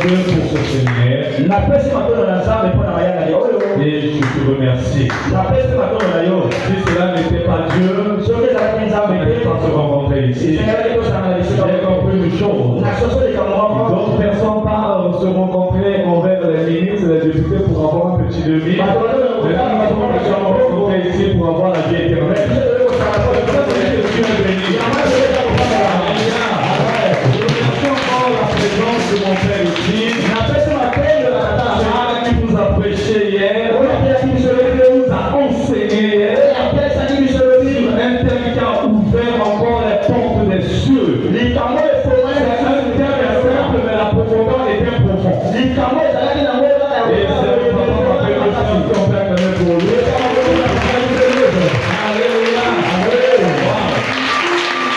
Dieu pour ce séminaire. Et je te remercie. Si cela n'était pas Dieu, on n'allait pas se rencontrer ici. J'ai compris une chose. D'autres personnes parlent se rencontrer envers les ministres et les députés pour avoir un petit devis. Mais nous avons se rencontrer ici pour avoir la vie éternelle. Dieu est béni. La présence de mon Père ici, celui qui vous a prêché hier, qui nous a enseigné hier, un thème qui a ouvert encore les portes des cieux. C'est un thème simple, mais la profondeur est bien profonde. Et c'est le papa m'appelle aussi, on fait un même pour lui. Alléluia, alléluia.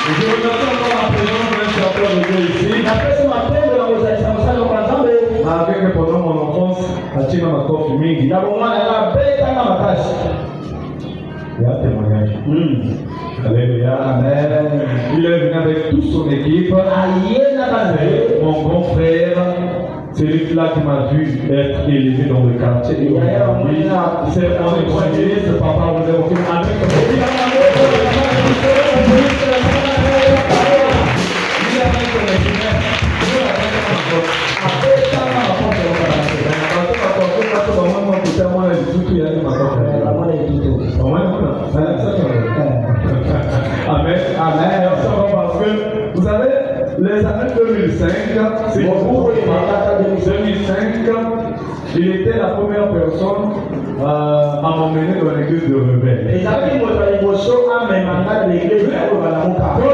Je remercie encore la présence d'un chanteur de Dieu ici. Malgré que pendant mon enfance, il y a un témoignage. Alléluia. Amen. Il est venu avec toute son équipe. Mon grand frère, c'est lui-là qui m'a vu être élevé dans le quartier. C'est mon évangéliste, papa vous avez aucune Amen. Amen. Parce que vous savez, les années 2005, c'est 2005, il était la première personne à m'emmener dans l'église de Rebelle. Quand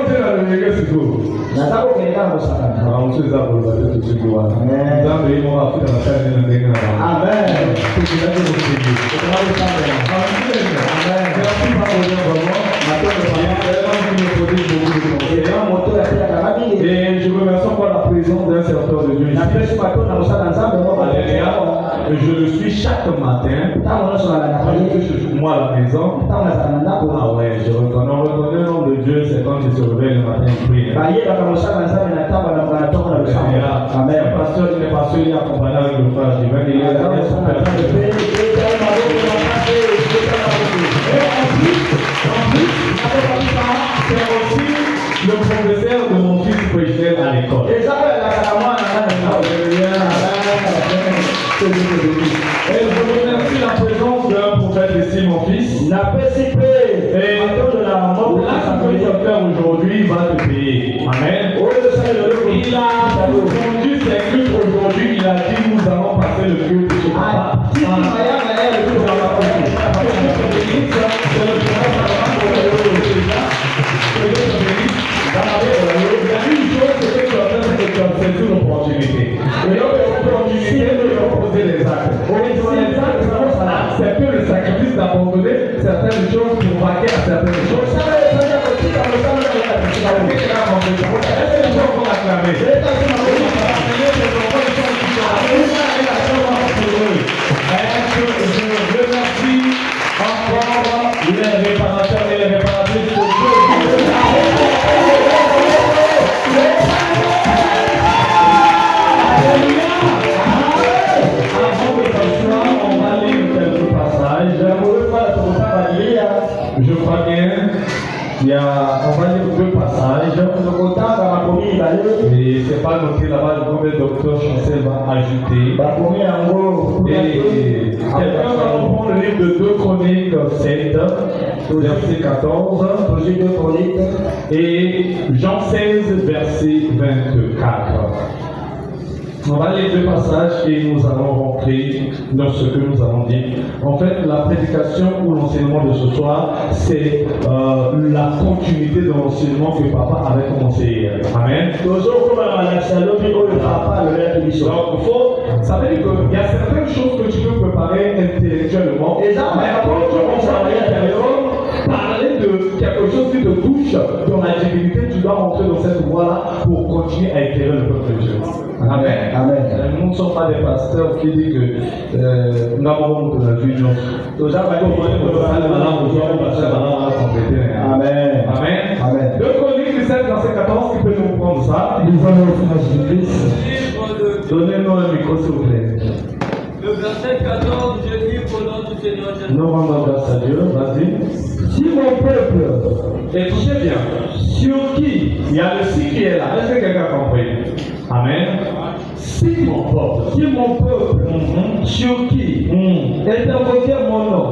tu es dans l'église, c'est tout. Et je remercie encore la présence d'un serviteur de Dieu ici. Je le suis chaque matin. Moi à la maison. Ah ouais, je reconnais. On reconnaît le nom de Dieu, c'est quand il se réveille le matin, il prie. Amen. Le pasteur, il est pasteur, il est accompagné avec le frère divin. Il est là, son père. C'est aussi le professeur de mon fils président à l'école. Et je remercie la présence d'un prophète ici, mon fils. Et là, ce que tu vas faire aujourd'hui, il va te payer. Amen. Il a conduit ses cultes aujourd'hui. Il a dit nous allons passer le culte de ce papa. Il y a une chose que tu as fait, c'est que tu as saisi l'opportunité. Et donc, l'opportunité de proposer les actes. C'est que le sacrifice d'abandonner certaines choses pour vaquer à certaines choses. Est-ce que les gens vont acclamer? Je remercie encore les réparateurs et les réparatrices de Dieu. Avant de s'asseoir, on va lire quelques passages. Je crois bien. On va lire deux passages. Et c'est pas noté là-bas comme le docteur Chancel va ajouter. Et quelqu'un va reprendre le livre de 2 Chroniques 7, verset 14. Et Jean 16, verset 24. On va lire deux passages et nous allons rentrer dans ce que nous avons dit. En fait, la prédication ou l'enseignement de ce soir, c'est la continuité de l'enseignement que papa avait commencé hier. Amen. Donc, ça veut dire qu'il y a certaines choses que tu peux préparer intellectuellement, mais quand tu commences à l'intérieur, parler de quelque chose qui te touche dans la divinité, tu dois rentrer dans cette voie-là pour continuer à éclairer le peuple de Dieu. Amen. Amen. Nous ne sommes pas des pasteurs qui disent que nous avons de la vie. Amen. Amen. Amen. 2 Chroniques 17, verset 14, qui peut nous prendre ça. Livre de Donnez-nous un micro, s'il vous plaît. Le verset 14, je lis au nom du Seigneur Jésus. Nous rendons grâce à Dieu. Vas-y. Si mon peuple, Écoutez bien. sur qui Il y a le si qui est là. Est-ce que quelqu'un a compris? Amen. Si mon peuple. sur qui est invoqué mon nom,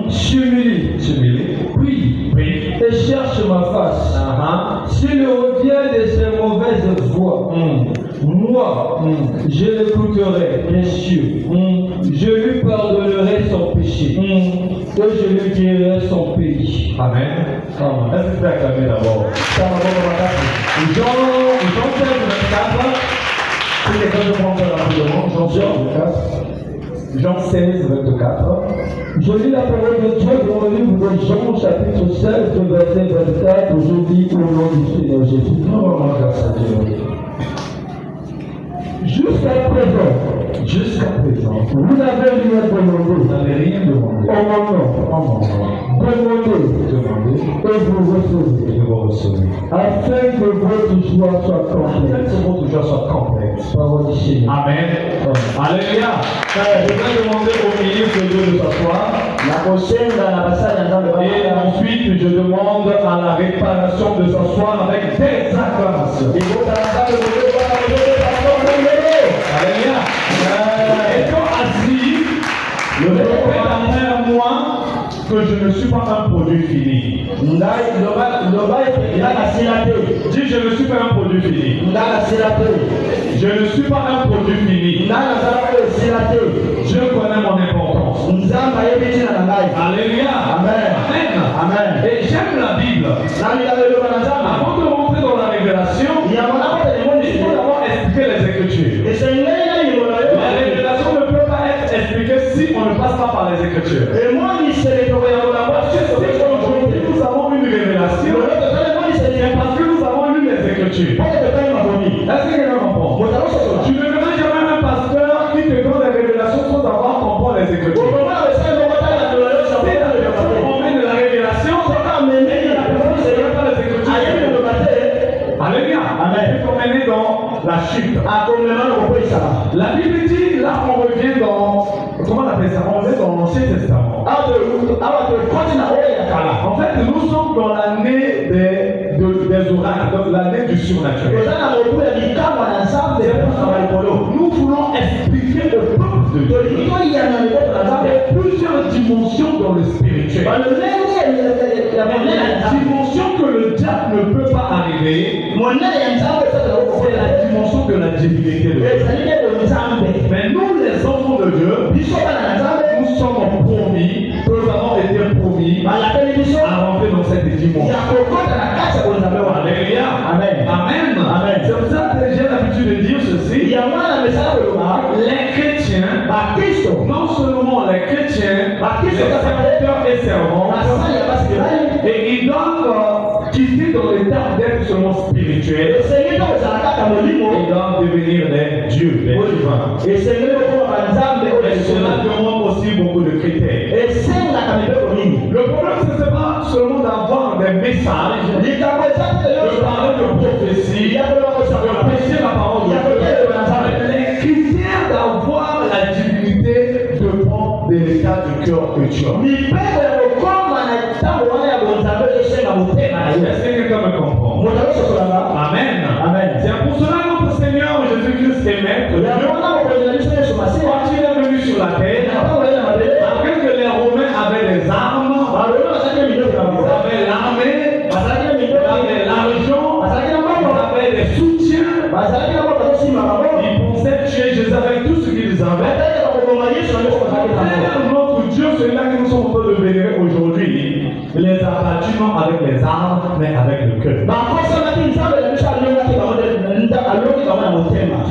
s'humilie, Oui. et cherche ma face, s'il revient de ses mauvaises voies, moi, je l'écouterai, bien sûr. Je lui pardonnerai son péché, et je lui guérirai son pays. Amen. Est-ce que tu peux acclamer d'abord? Jean 16, 24. Si quelqu'un veut prendre rapidement, Jean 16, 24. Je lis la parole de Dieu dans le livre de Jean, chapitre 16, verset 24. Je dis au nom du Seigneur Jésus. Nous rendons grâce à Dieu. Jusqu'à présent, vous n'avez rien demandé. Vous n'avez rien demandé. En mon nom. Demandez. Et vous recevez. Afin que votre joie soit complète. Parole du Seigneur. Amen. Alléluia. Je vais demander au ministre de Dieu de s'asseoir. Et ensuite, je demande à la réparation de s'asseoir avec des acclamations. Alléluia. Étant assis, le répète après moi que je ne suis pas un produit fini. Dis, je ne suis pas un produit fini. Je ne suis pas un produit fini. Je connais mon importance. Alléluia. Amen. Et j'aime la Bible. Avant de rentrer dans la révélation, il faut d'abord expliquer les Écritures. La révélation ne peut pas être expliquée si on ne passe pas par les Écritures. Parce que si aujourd'hui nous avons une révélation, c'est parce que nous avons lu les Écritures. Est-ce que quelqu'un comprend? Tu ne verras jamais un pasteur qui te donne des révélations sans avoir compris les Écritures. Si on met de la révélation, c'est pas amené à la personne qui ne sait pas les Écritures. Alléluia. Il faut mener dans la chute. La Bible dit, là on revient dans, comment on appelle ça? On revient dans l'Ancien Testament. En fait, nous sommes dans l'année des oracles, dans l'année du surnaturel. Nous voulons expliquer au peuple de Dieu. Il y a plusieurs dimensions dans le spirituel. La dimension que le diable ne peut pas arriver, c'est la dimension de la divinité de Dieu. Mais nous, les enfants de Dieu, nous sommes promis, nous avons été promis à rentrer dans cette dimension. Alléluia. Amen. C'est pour ça que j'ai l'habitude de dire ceci. Les chrétiens, non seulement les chrétiens, les serviteurs et servants, et ils doivent quitter dans l'état d'être seulement spirituel. Ils doivent devenir des dieux, des divins. Et cela demande aussi beaucoup de critères. Le problème, ce n'est pas seulement d'avoir des messages, de parler de prophétie, de prêcher la parole de Dieu. Les critères d'avoir la divinité dépendent de l'état du cœur que tu as. Est-ce que quelqu'un me comprend? Amen. C'est pour cela que notre Seigneur Jésus-Christ est maître. Quand il est venu sur la terre, après que les Romains avaient des armes, ils avaient l'armée, ils avaient l'argent, ils avaient des soutiens, ils pensaient tuer Jésus avec tout ce qu'ils avaient. Notre Dieu, celui-là que nous sommes en train de vénérer aujourd'hui, les a battus non avec les armes, mais avec le cœur.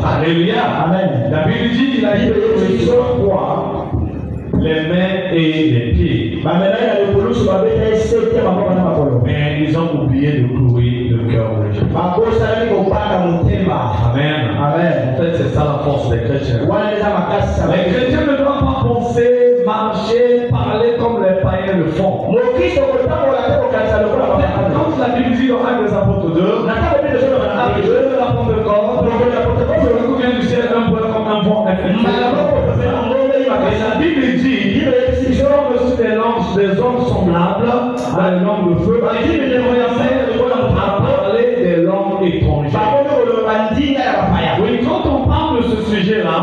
Alléluia. Amen. La Bible dit, il a dit que les trois, les mains et les pieds. Mais ils ont oublié de clouer le cœur de Jésus. Amen. En fait, c'est ça la force des chrétiens. Les chrétiens ne doivent pas penser, marcher, parler comme les païens le font. Quand la Bible dit dans Actes des Apôtres 2, le coup vient du ciel, un point Et la Bible dit, ils ont reçu des langues semblables à une langue de feu. Et il à parler des langues étrangères. Oui, quand on parle de ce sujet-là,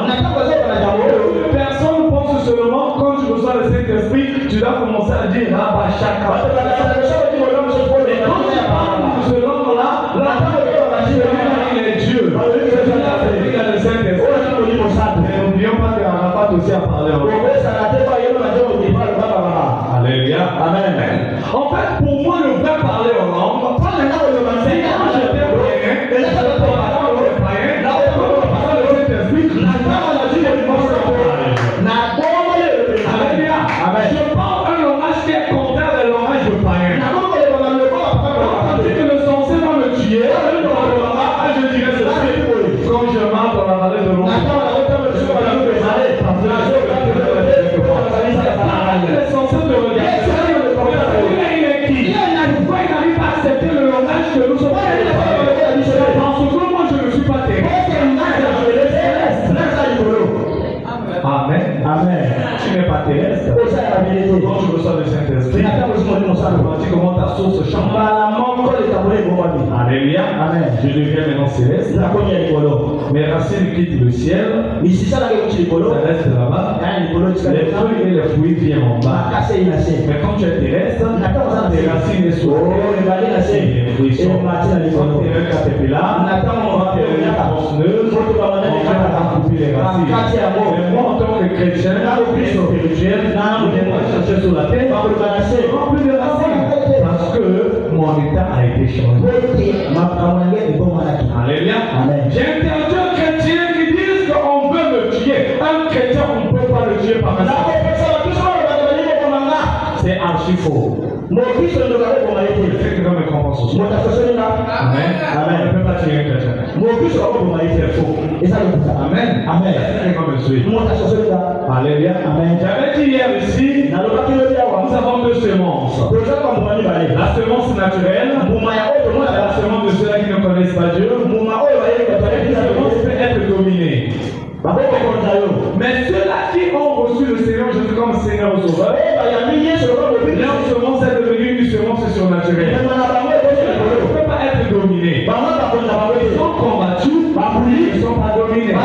personne pense seulement quand tu reçois le Saint-Esprit, tu dois commencer à dire Rabba Shaka. Et quand tu parles de ce langue-là, il est Dieu. Il y a le Saint-Esprit. Mais n'oublions pas qu'il y a pas aussi à parler en langue. Alléluia. Amen. En fait, pour moi, le vrai parler en langue, c'est quand j'étais païen, et je parle le païen, là où on parle le Saint-Esprit, Alléluia. Je parle un langage qui est contraire au langage de païen. Quand tu que le censé va me tuer, je dirais ceci. Quand je marche dans la vallée de l'eau, il est censé te regarder. Il est qui? Pourquoi il n'arrive pas à accepter le langage que nous sommes? Parce que moi je ne suis pas terrestre. Amen. Amen. Tu n'es pas terrestre. Quand tu reçois le Saint-Esprit, tu comment ta source change. Alléluia. Amen. Je deviens maintenant céleste. Mes racines quittent le ciel. Ça reste là-bas. Les feuilles et les fruits viennent en bas. Mais quand tu es terrestre, tes racines sont les fruits sont. Quand tu es un caterpillar, quand tu es une tronçonneuse, on va couper les racines. Mais moi, en tant que chrétien, spirituel, je dois chercher sur la terre, remplir de racines. Parce que mon état a été changé. Alléluia. J'ai entendu un chrétien qui dit qu'on veut me tuer. Un chrétien, on ne peut pas le tuer par un seul. C'est archi faux. Quelqu'un me comprend ce soir. Amen. Amen. On ne peut pas tuer un chrétien. C'est faux. Amen. Amen. Quelqu'un me suit. Alléluia. Amen. J'avais dit hier ici, nous avons deux semences. La semence naturelle, la semence de ceux-là qui ne connaissent pas Dieu. La semence peut être dominée. Mais ceux-là qui ont reçu le Seigneur Jésus comme Seigneur Sauveur, leur semence est devenue une semence surnaturelle. Elle ne peut pas être dominée. Ils sont combattus, ils ne sont pas dominés. Ne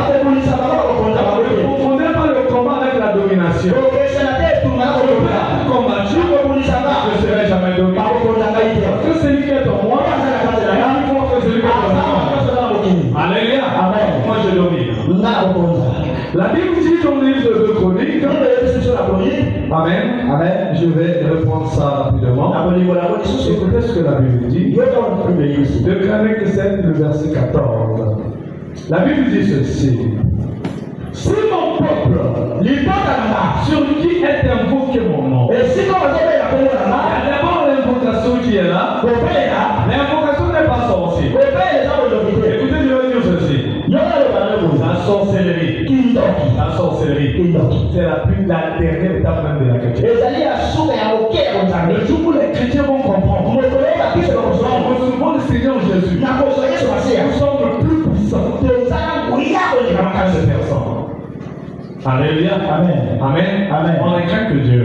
confondez pas le combat avec la domination. Je peux être combattu, je ne serai jamais dominé. Parce que celui qui est en moi, il faut que celui qui est en moi. Alléluia. Moi je domine. La Bible dit dans le livre de Chroniques, Amen. Amen. Je vais reprendre ça rapidement. Écoutez ce que la Bible dit. De Chroniques 7, le verset 14. La Bible dit ceci. Si mon peuple, sur qui est invoqué mon nom, il y a d'abord l'invocation qui est là. L'invocation n'est pas sorcière. Écoutez, je vais dire ceci. La sorcellerie. La sorcellerie. C'est la dernière étape même de la chrétienne. Le jour où les chrétiens vont comprendre, nous recevons le Seigneur Jésus. Nous sommes le plus puissants. Alléluia. Amen. Amen. Amen. On est craint que Dieu.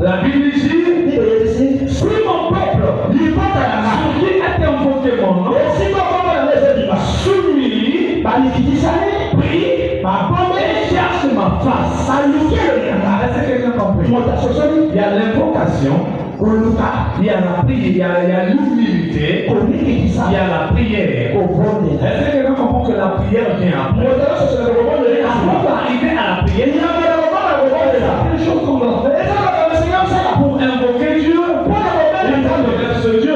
La Bible dit, si mon peuple, sur qui est invoqué mon nom, s'humilie, prie, et cherche ma face. Est-ce que quelqu'un comprend? Il y a l'invocation, il y a la prière, il y a l'humilité, il y a la prière. Est-ce que quelqu'un comprend que la prière vient après? Avant d'arriver à la prière, il y a quelque chose qu'on doit faire pour invoquer Dieu, pour connaître ce Dieu,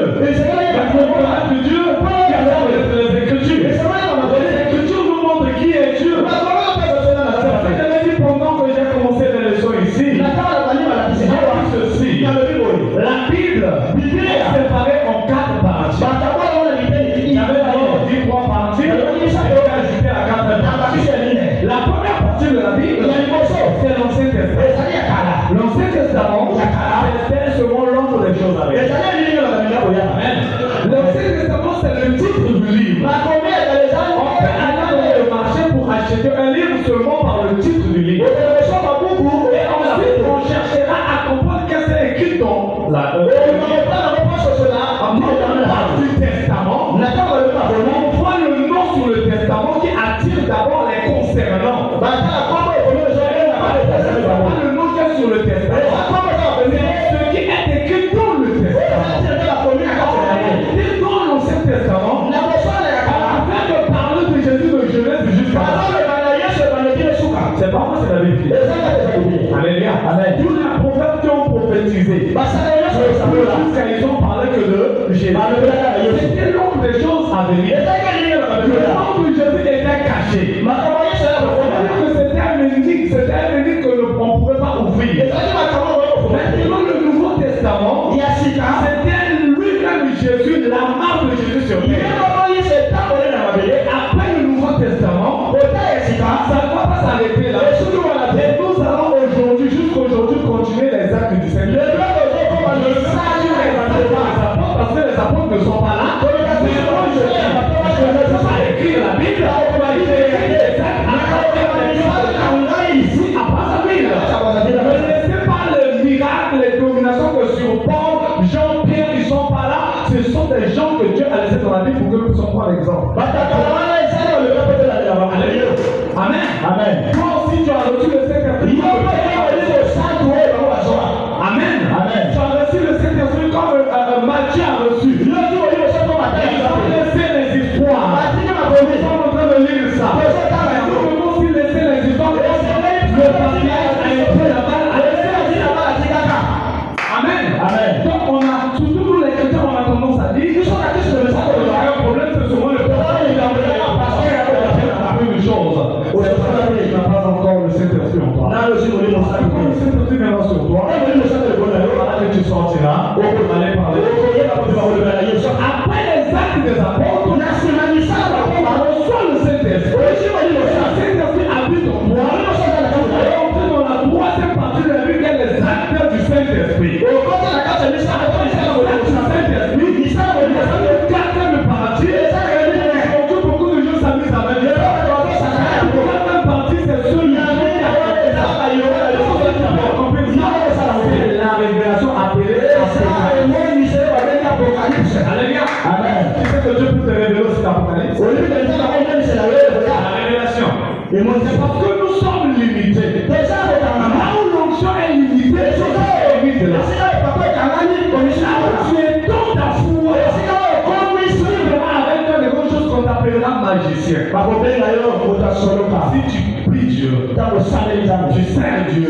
pour connaître Dieu, pour connaître les Écritures. Les Écritures nous montrent qui est Dieu. J'avais dit pendant que j'ai commencé les leçons ici, j'ai dit ceci. La Bible est séparée en 4 parties. Il y avait d'abord 3 parties, et j'ai ajouté à 4 parties. La première partie de la Bible, c'est l'Ancien Testament. L'Ancien Testament, c'est selon l'ordre des choses à venir. L'Ancien Testament, c'est le titre du livre. On peut aller dans le marché pour acheter qu'un livre seulement par le titre du livre. Et ensuite, on cherchera à comprendre qu'est-ce qui est écrit dans la du testament. On voit le nom sur le testament qui attire d'abord les concernants. Le nom qui est sur le testament. Ce qui est écrit dans le testament. Dans l'Ancien Testament, afin de parler de Jésus de Genèse jusqu'à c'est pas moi, c'est la Bible. Alléluia. Amen. Tous les prophètes qui ont prophétisé, jusqu'à ils ont parlé que de Jésus. C'était l'ombre des choses à venir. Le nom de Jésus était caché. C'était un énigme que on ne pouvait pas ouvrir. Maintenant, le Nouveau Testament, c'était lui-même Jésus, la marque de Jésus sur terre. Après le Nouveau Testament, ça ne va pas s'arrêter là. Et nous allons aujourd'hui, jusqu'aujourd'hui, continuer les actes du Seigneur. Parce que les apôtres ne sont pas là. Mais moi, je ne peux pas écrire la Bible. Ici, à Brazzaville. Ne laissez pas le miracle, les dominations que sur Paul, Jean, Pierre, ils ne sont pas là. Ce sont des gens que Dieu a laissés dans la Bible pour que nous puissions prendre l'exemple. Amen. Amen. Toi aussi, tu as reçu le Saint-Esprit. Amen. Amen. Tu as reçu le Saint-Esprit comme Matthieu a reçu. Il a laissé les histoires. Nous sommes en train de lire ça. Nous devons aussi laisser les histoires. Le partage a été là-bas. Amen. Amen. Donc on a, surtout nous les chrétiens, on a tendance à dire, un problème, c'est souvent le problème. Une chose, il n'a pas encore le Saint-Esprit en toi. Quand le Saint-Esprit viendra sur toi, tu sortiras, on peut aller parler. Après les actes des apôtres, on reçoit le Saint-Esprit. Le Saint-Esprit habite en toi. Et on est dans la troisième partie de la Bible, qui est les actes du Saint-Esprit. Quatrième partie, aujourd'hui beaucoup de gens s'amusent avec Dieu. Quatrième partie, c'est celui la révélation appelée Alléluia. Amen. Tu sais que Dieu peut te révéler aussi l'Apocalypse. La révélation. C'est parce que nous sommes limités. Là où l'onction est limitée, c'est limite là. Tu es dans ta foi. Avec toi, des choses qu'on t'appellera magicien. Si tu pries Dieu, tu sers Dieu,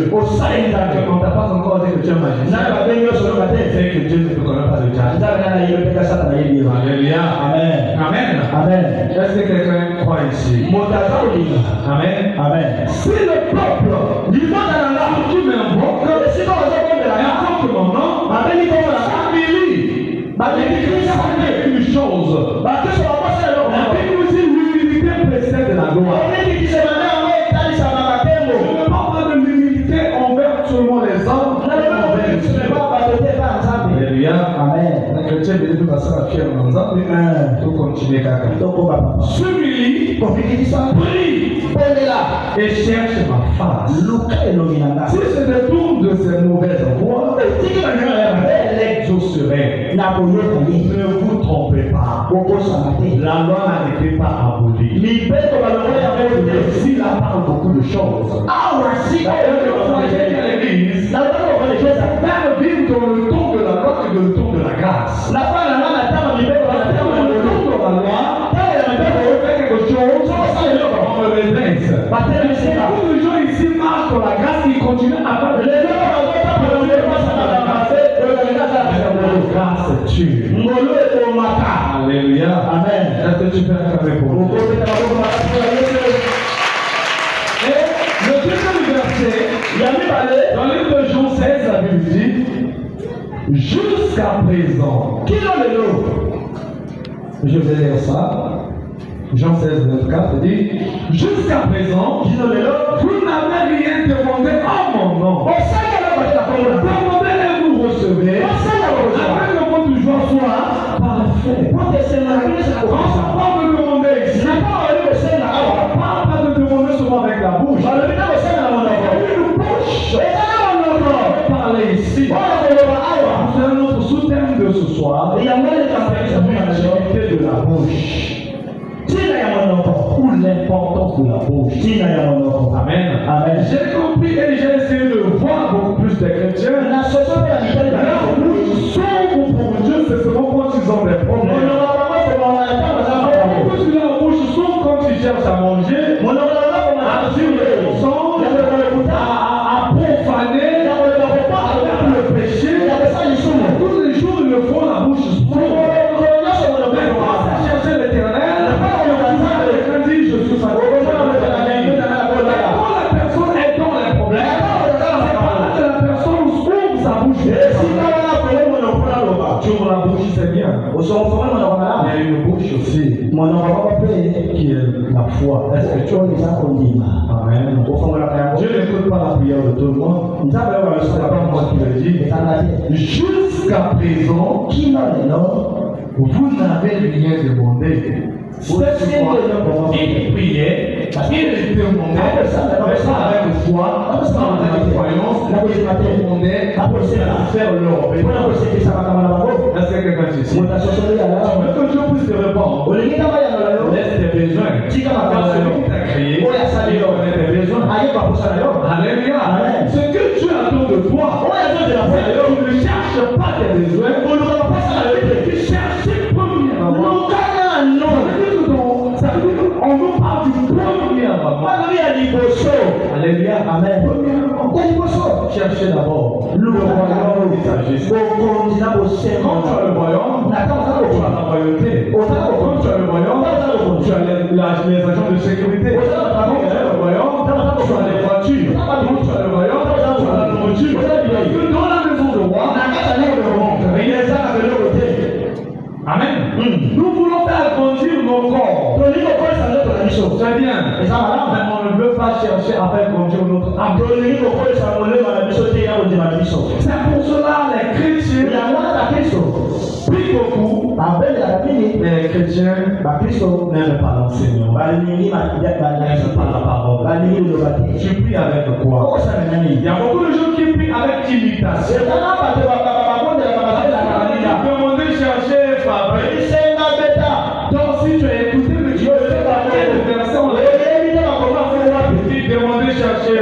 on t'a pas encore dit que tu es magicien, c'est que Dieu ne te connaît pas déjà. Alléluia. Amen. Amen. Amen. Est-ce que quelqu'un croit ici? Amen. Amen. Si le peuple qui m'invoque, invoque mon nom, une chose. La Bible nous dit l'humilité précède la gloire. Je ne parle pas de l'humilité envers seulement les hommes, Alléluia. Amen. Les chrétiens disent que ça va faire dans Zambie. Tout continuer caca. Celui-ci prie et cherche ma face. Si se détourne de ses mauvaises voies, l'exaucerait. Ne vous trompez pas. La loi n'a été pas abolie. S'il a parlé beaucoup de choses. L'église même vivre dans le ton de la loi que dans le ton de la grâce. Le ton de la loi, on fait quelque chose, on me redresse. Beaucoup de gens ici marchent dans la grâce, ils continuent à faire de la grâce tue. Alléluia. Amen. Est-ce que tu peux acclamer pour nous? Et le deuxième verset, dans le livre de Jean 16, la Bible dit, jusqu'à présent, je vais lire ça. Jean 16, 24 dit, jusqu'à présent, vous n'avez rien demandé en mon nom. Demandez et vous recevez. Afin que votre joie soit parfaite. Quand on parle de demander ici, on ne parle pas de demander seulement ce soir, c'est l'utilité de la bouche. Ou l'importance de la bouche. Amen. Amen. J'ai compris et j'ai essayé de voir beaucoup plus de chrétiens. La bouche s'ouvre pour Dieu, c'est seulement quand ils ont des problèmes. Parce que la bouche s'ouvre quand ils cherchent à manger, à dire le mensonge, à profaner, à le péché. Tous les jours, ils le font, la bouche s'ouvre. Mais quand ça chercher l'éternel, je suis fatigué. Quand la personne est dans les problèmes, c'est pas que la personne ouvre sa bouche. Tu ouvres la bouche, c'est bien. Il y a une bouche aussi qui est la foi. Est-ce que tu as Amen. Dieu n'écoute pas la prière de tout le monde. C'est pas moi qui le dis. Jusqu'à présent, vous n'avez rien demandé. Il priait, il demandait, mais ça avec foi, avec croyance, il demandait à faire leur paix. Est-ce que quelqu'un dit ici? Tu veux que Dieu puisse te répondre? Laisse tes besoins. Car celui qui t'a créé, il connaît tes besoins. Alléluia. Ce que Dieu attend de toi, tu ne cherches pas tes besoins, tu cherches premièrement. Ça veut dire qu'on nous parle du premièrement. Alléluia. Amen. Premièrement, cherchez d'abord le royaume de sa justice. Quand tu as le royaume, tu as la royauté. Quand tu as le royaume, tu as les agents de sécurité. Quand tu as le royaume, tu as les voitures. Quand tu as le royaume, tu as la nourriture. Parce que dans la maison de roi, il les a de leur côté. Amen. Nous voulons faire grandir nos corps. Très bien. Mais on ne veut pas chercher à faire grandir notre âme. C'est pour cela les chrétiens prient beaucoup. Mais les chrétiens n'aiment pas l'enseignement. Ils n'aiment pas la parole. Tu pries avec quoi? Il y a beaucoup de gens qui prient avec imitation. Demandez chercher. Donc si tu as écouté le Dieu, quelle version il demandait chercher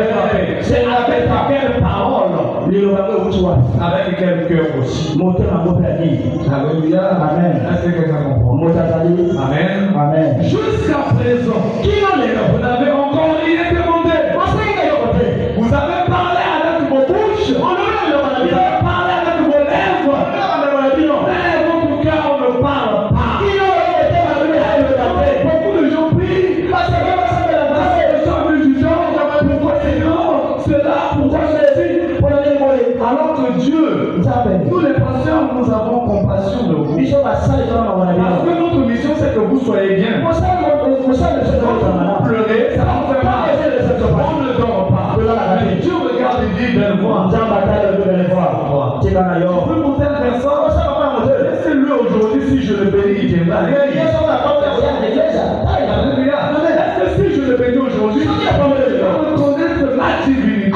c'est avec quelle parole, avec quel cœur aussi. Alléluia. Amen. Est-ce que quelqu'un comprend? Amen. Amen. Jusqu'à présent, vous n'avez encore rien demandé. Vous avez parlé avec vos bouches. Vous avez parlé avec vos lèvres. Mais votre cœur ne parle pas. Beaucoup de gens prient. Parce que les gens du genre, pourquoi c'est non? Cela, pourquoi c'est alors que Dieu, nous les pasteurs, nous avons compassion de vous. Parce que notre mission, c'est que vous soyez bien. Quand vous pleurez, ça ne fait pas. On ne dort pas. Mais Dieu regarde et dit, belle voix. Tu peux monter à personne. Laissez-le aujourd'hui, si je le bénis, il viendra. Est-ce que si je le bénis aujourd'hui, il va reconnaître la divinité?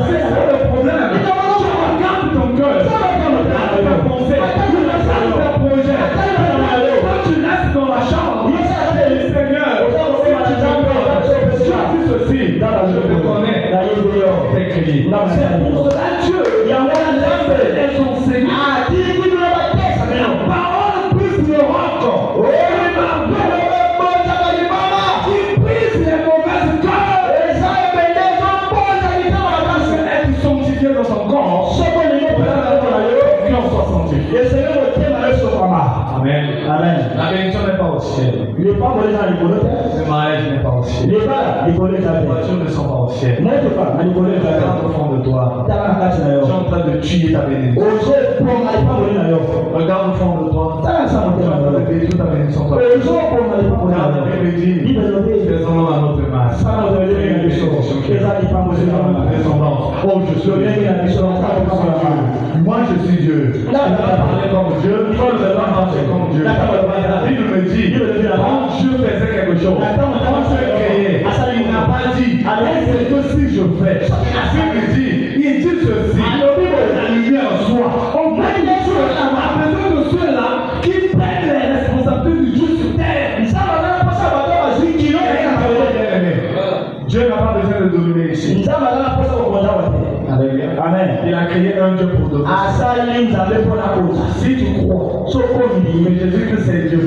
C'est ça le problème. Regarde ton cœur. Regarde tes pensées. Regarde tes projets. Quand tu restes dans la chambre, Seigneur, si tu as dit ceci, je te connais. C'est crié. C'est pour cela Dieu, il y a et son Seigneur. La parole puisse le rendre. Qui brise les mauvaises cœurs. Être sanctifié dans son corps. Amen. Amen. La bénédiction n'est pas au ciel. Le mariage n'est pas au ciel. Les voitures ne sont pas au ciel. Regarde au fond de toi. Tu es en train de tuer ta bénédiction. Regarde au fond de toi. Tu es en train de détruire ta bénédiction. Regarde la Bible dit, faisons-nous à notre masse. Oh, je suis Dieu. Moi, je suis Dieu. Tu vas parler comme Dieu. Tu vas marcher comme Dieu. La Bible me dit, quand Dieu faisait quelque chose, quand Dieu créait, il n'a pas dit, c'est que si je fais. La Bible dit, il dit ceci, la lumière soit. On peut dire pas besoin de dominer ici. Alléluia. Amen. Il a créé un Dieu pour dominer. Si tu crois que Jésus-Christ c'est Dieu,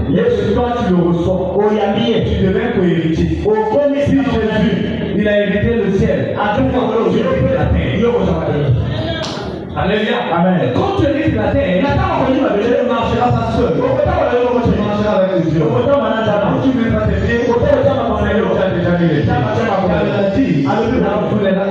et que toi tu le reçois, tu deviens co-héritier. Si Jésus, il a hérité le ciel, tu hérites la terre. Alléluia. Amen. Et quand tu hérites la terre, tu ne marcheras pas seul. Tu marcheras avec les dieux. Quand tu mettras tes pieds, c'est là où tu as déjà mis les pieds. Car il a dit, dans tous les langues,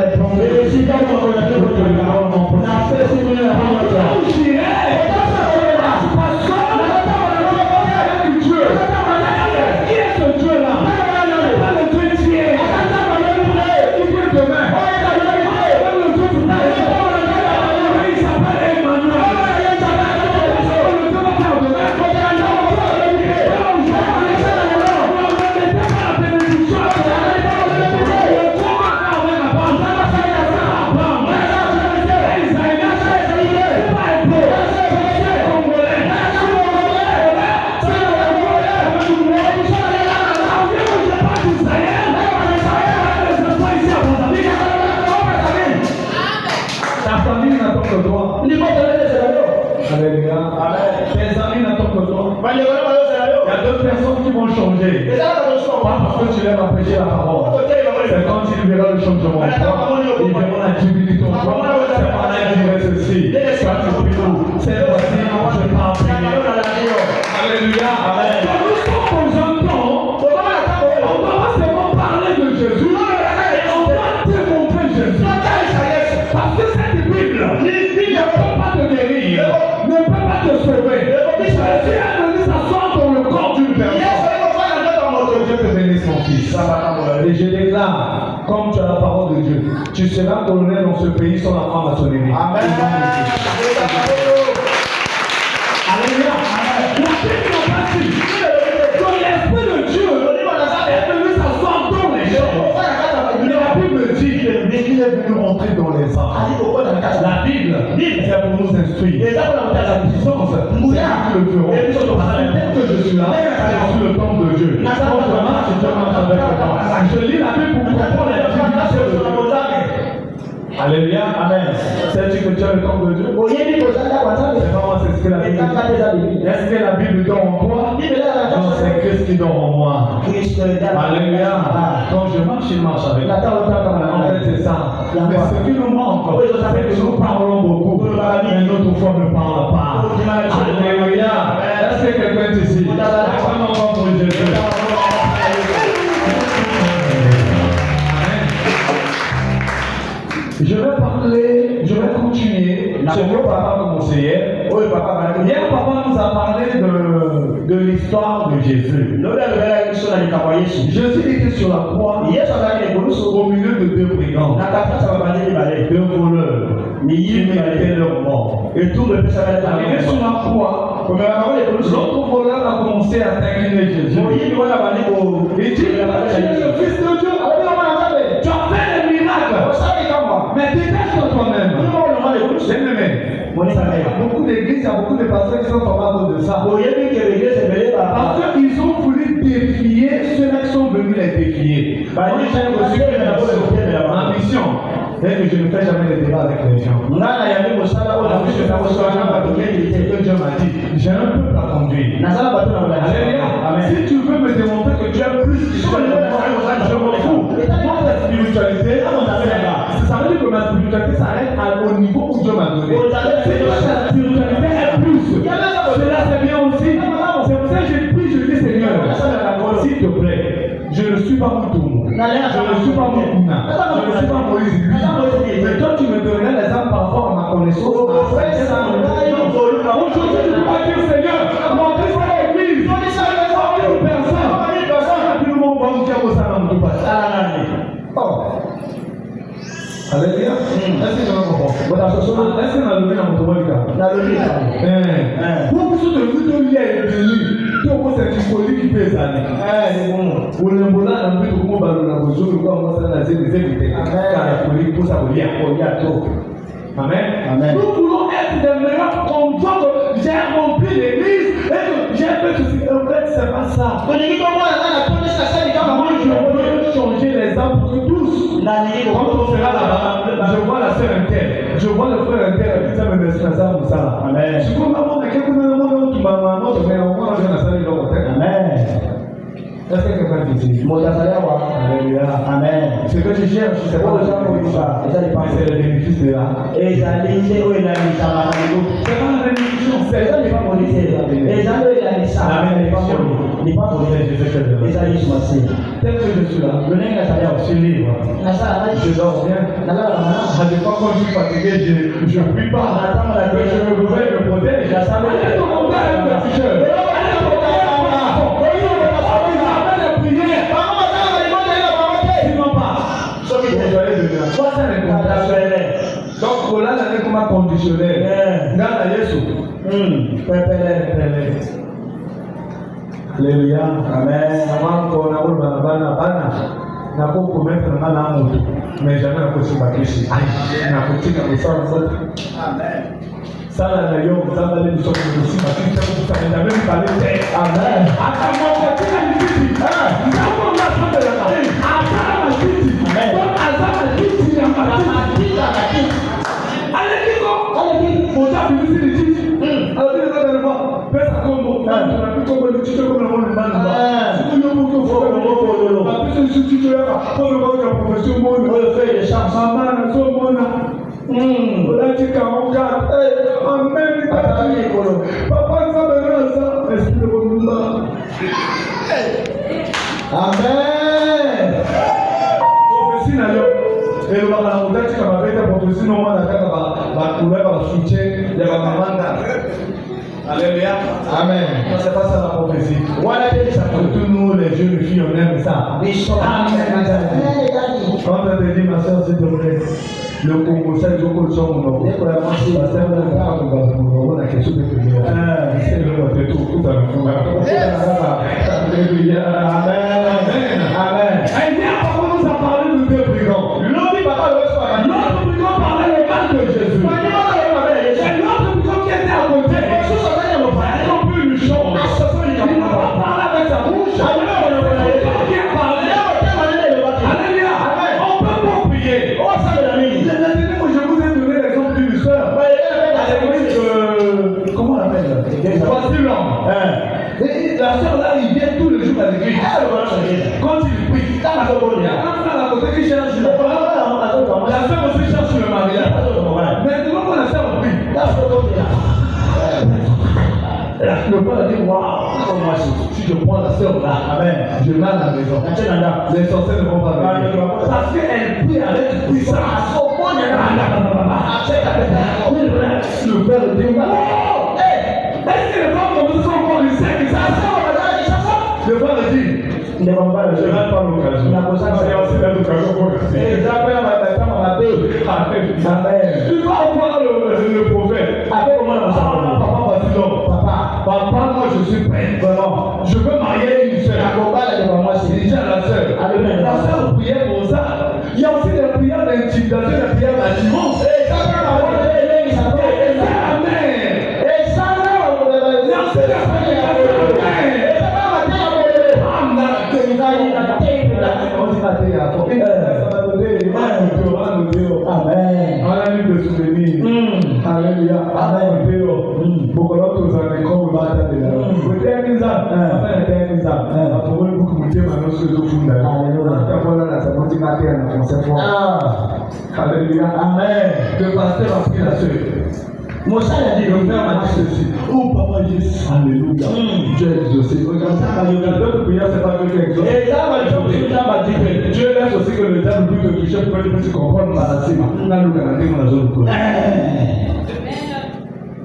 Alléluia. Tes amis n'attendent que toi. Il y a d'autres personnes qui vont changer. Pas parce que tu leur as prêché la parole. C'est quand ils verront le changement. Ils verront la divinité en toi. C'est pas là qu'ils dirait ceci. Quand tu pries nous, cette fois-ci, je pars prier. Alléluia. Amen. Nous sommes dans un temps, on va pas seulement parler de Jésus, on va démontrer Jésus. Parce que cette Bible, il ne peut pas te guérir, ne peut pas te sauver. Jésus a donné sa soin dans le corps d'une personne. Dieu te bénisse mon fils. Et je déclare, comme tu as la parole de Dieu, tu seras colonel dans ce pays sans la franc-maçonnerie. Amen. Alléluia. La Bible n'a pas dit que l'Esprit de Dieu est venu s'asseoir dans les gens. Mais la Bible dit qu'il est venu rentrer dans les âmes. La Bible, c'est pour nous instruire. La puissance, c'est nous qui le ferons. Dès que je suis là, je suis le temple de Dieu. Quand je marche, Dieu marche avec moi. Je lis la Bible pour comprendre la divinité de Dieu. Alléluia. Amen. Sais-tu que tu as le temple de Dieu? C'est pas moi, c'est ce que la Bible dit. Est-ce que la Bible dort en toi? Non, c'est Christ qui dort en moi. Alléluia. Quand je marche, il marche avec moi. En fait, c'est ça. Mais ce qui nous manque, c'est que nous parlons beaucoup, mais notre foi ne parle pas. Alléluia. Est-ce que quelqu'un est ici? Comment on va pour Jésus? Je vais continuer. C'est que papa commençait hier. Hier, papa nous a parlé de l'histoire de Jésus. Jésus était sur la croix au milieu de deux brigands, deux voleurs. Ils méritaient leur mort. Et tout le peuple arrivé sur la croix. L'autre voleur a commencé à taquiner Jésus. Il dit, tu es le fils de Dieu. Tu as fait des miracles. Mais déteste toi-même. Beaucoup d'églises, il y a beaucoup de pasteurs qui sont tombés à cause de ça. Parce qu'ils ont voulu défier ceux-là qui sont venus les défier. Moi, j'ai reçu ma mission. C'est que je ne fais jamais de débat avec les gens. Dieu m'a dit, j'ai un peuple à conduire. Alléluia. Si tu veux me démontrer que tu as plus que je m'en fous. Moi, la spiritualité, ça veut dire que ma spiritualité s'arrête au niveau où Dieu m'a donné. Si ta spiritualité est plus, cela c'est bien aussi. C'est pour ça que j'ai pris, je dis Seigneur, s'il te plaît, je ne suis pas Moutoum, je ne suis pas Moukuna, je ne suis pas Moïse. Mais toi tu me donnerais les âmes par rapport à ma connaissance. Aujourd'hui je ne peux pas dire Seigneur, mon Christ est l'église, mon personne. Tout le monde va nous dire au salon de passe. Alléluia. Est-ce que je me comprends? Est-ce qu'on a levé dans notre monde? Pour que ce soit de lié et de lui, tu vois cette folie qui peut s'aller. Pour le moment, on a mis tout le monde dans le jour, on va s'en aller des invités. Car la folie pour ça, on y a trop. Amen. Nous voulons être des meilleurs comme toi. J'ai rempli l'église et que j'ai fait ceci. En fait, c'est pas ça. Moi, je veux changer les âmes pas pour que tous. Quand on sera là-bas, je vois la sœur interne, je vois le frère interne, ça me laisse ça pour ça. Amen. Je vois maman, quelqu'un dans le monde, tu m'as maman, tu m'as maman, je vais la salle de l'autre. Amen. Est-ce que quelqu'un dit Alléluia. Amen. Ce que je cherche, c'est pas le gens pour ça. C'est le bénéfice de là. Et ça dit, c'est où il a mis ça. C'est pas la bénédiction. C'est ça, il n'est pas monétaire. Et ça, il a mis ça. Amen. Il n'est pas monétaire. Et ça, il est tel que je suis là, le nez est sur libre. Je dors bien. À des fois, quand je suis fatigué, je ne prie pas. Je me réveille, je me protège. Allez, tout le monde a un petit cœur. Donc, là, c'est comme un conditionnel. Regarde Jésus. Alléluia. Amen. Avant qu'on a eu n'a pas commettre un mal mais jamais la possible à Christ. N'a pas possible à ça. Amen. Ça, la naïon, ça va aller du son de aussi, parce que ça n'a même pas parlé. Amen. Attends, mon petit, nous avons la fin de la vie. Attends, ma petite. Amen. Attends, ma petite. Allez, on t'a vu ici les titres. Alors, tu vas aller voir. Fais ça comme on a pu comme le titre comme le monde mal. C'est que nous pouvons faire le monde. La plus de titre là, pour le monde de la profession, on fait des chants. Maman, son monde. Là, tu as un gars. Amen. Papa, ça me ça. Esprit de bon Amen. Prophétie n'a et le maman qui m'a fait la prophétie non mal va couler par soutien de la maman. Alléluia. Amen. C'est pas ça la prophétie. Voilà ça pour tous nous les jeunes filles on aime ça. Amen. Quand on te dit ma soeur s'il te plaît, le Congo c'est le Congo son nom. Dès qu'on a commencé la sœur de la on a quelque chose de plus. C'est le tout à la Alléluia. Amen. Amen. Et bien papa nous a parlé de deux brigands. L'autre papa l'autre brigand parlait le mal de Jésus. Et l'autre brigand qui était à côté. Non plus une chose. Il n'a pas parlé avec sa bouche. Alléluia. On peut pas prier. Je vous ai donné l'exemple d'une soeur. Comment on l'appelle? Voici l'homme. La soeur là, il vient tous les jours à l'église. Quand il prie, il y a un frère à côté qui cherche le mariage. La soeur aussi cherche le mariage. Maintenant quand la soeur prie, le père a dit waouh, moi si je prends la soeur là, amen, je mets à la maison. Les sorciers ne vont pas venir. Parce qu'elle prie avec puissance. Le père dit waouh, est-ce que les femmes comme ça sont encore du sexe? Le père dit je n'ai pas l'occasion. Il y a aussi l'occasion pour le faire. Tu vas voir le prophète. Papa, vas-y donc. Papa, moi je suis prêt. Vraiment. Je veux marier une soeur. C'est déjà la soeur. La soeur priait pour ça. Il y a aussi des prières d'intimidation, des prières d'assurance. Amen. Alléluia. Amen. Pour que l'autre nous en école, va attendre. Vous êtes un examen. Pour le coup, vous êtes maintenant sur le fond. Alléluia. Amen. Le pasteur a pris la soeur. Mon cher a dit, le frère m'a dit ceci. Oh, papa, yes. Alléluia. Dieu est exaucé. Regarde ça, l'autre prière, c'est pas Dieu qui est exaucé. Et ça m'a dit que Dieu laisse aussi que le diable puisse te toucher pour que tu puisses comprendre par la cime. On a le Canadien dans la zone de Côte.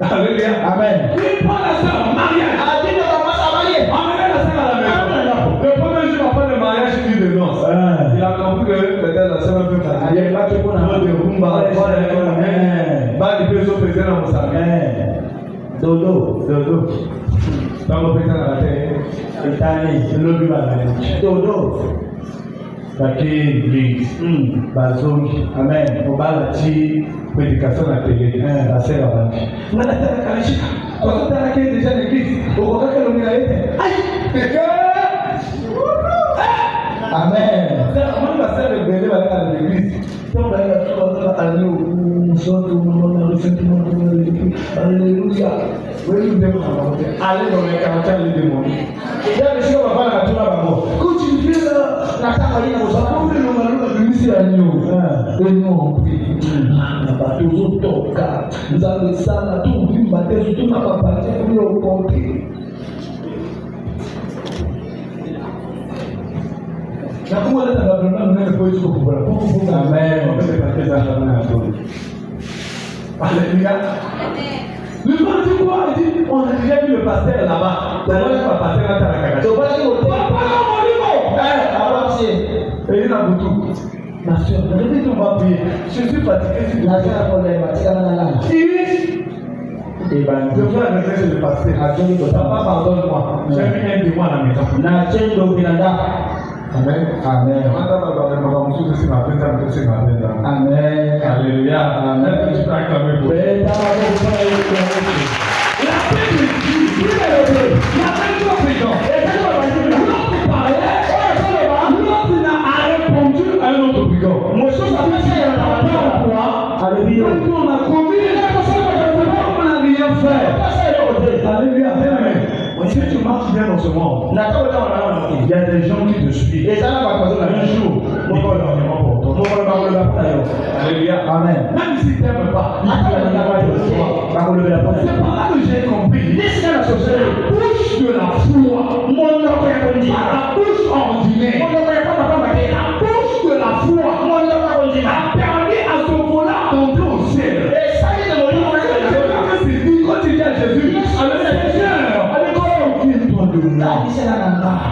Alléluia. Amen. Il prend la soeur en mariage. A dit de commencer à marier. Emmenez la soeur à la maison. Le premier jour après le mariage, il dit de noces. Il a compris que peut-être la soeur peut faire. Il y a pas que pour la mode de rumba. Bah, il peut se présenter dans mon salon. Dodo. Dans le pétard à la terre. Le Dodo. Baki l'église. Bazong. Amen. Au bas de prédication à la télé. La sœur à banque. On a la terre à Kalishika. Quand on a déjà l'église, au contraire que l'on a été. Aïe! Amen. Moi, ma sœur est venue à l'église. Donc, là, il y a tout aller au centre, alléluia. Oui, nous devons aller dans les quartiers, les démons. Et là, monsieur, on va voir la tour là-bas. Quand tu viens là, la campagne, on va prendre le nom de l'huile à nous. Et nous, on prie. Nous avons ça, là, tout, tout, tout, n'a pas parti pour nous compter. Na kuma da tabarna ne ko yi ko bora ko ko ga mai ko da ba ta da na to alléluia le parti quoi dit on a déjà vu le pasteur là-bas là le pasteur là ta kaka to ba ko papa mo avancer et il a beaucoup ma soeur depuis qu'on va prier je suis fatigué sur la terre pour les bâtir là et ben je veux adresser le pasteur à Dieu papa pardonne-moi j'ai mis un démon à la maison na chendo binanda. Amen. Amen. Amen. Alléluia. Amen. Tu peux acclamer pour la paix de Dieu. La paix de présent. L'autre a répondu à un autre brigand. Mon chose a fait quoi? Alléluia. On a commis on n'a rien fait. Alléluia. Si tu marches bien dans ce monde, il y a des gens qui te suivent. Et ça va passer un jour. Alléluia. Amen. Même si tu n'aimes pas, c'est par là que j'ai compris. La bouche de la foi, la bouche ordinaire, la bouche de la foi a permis à ce voleur d'entrer au ciel. Et ça y est, quand tu dis à Jésus,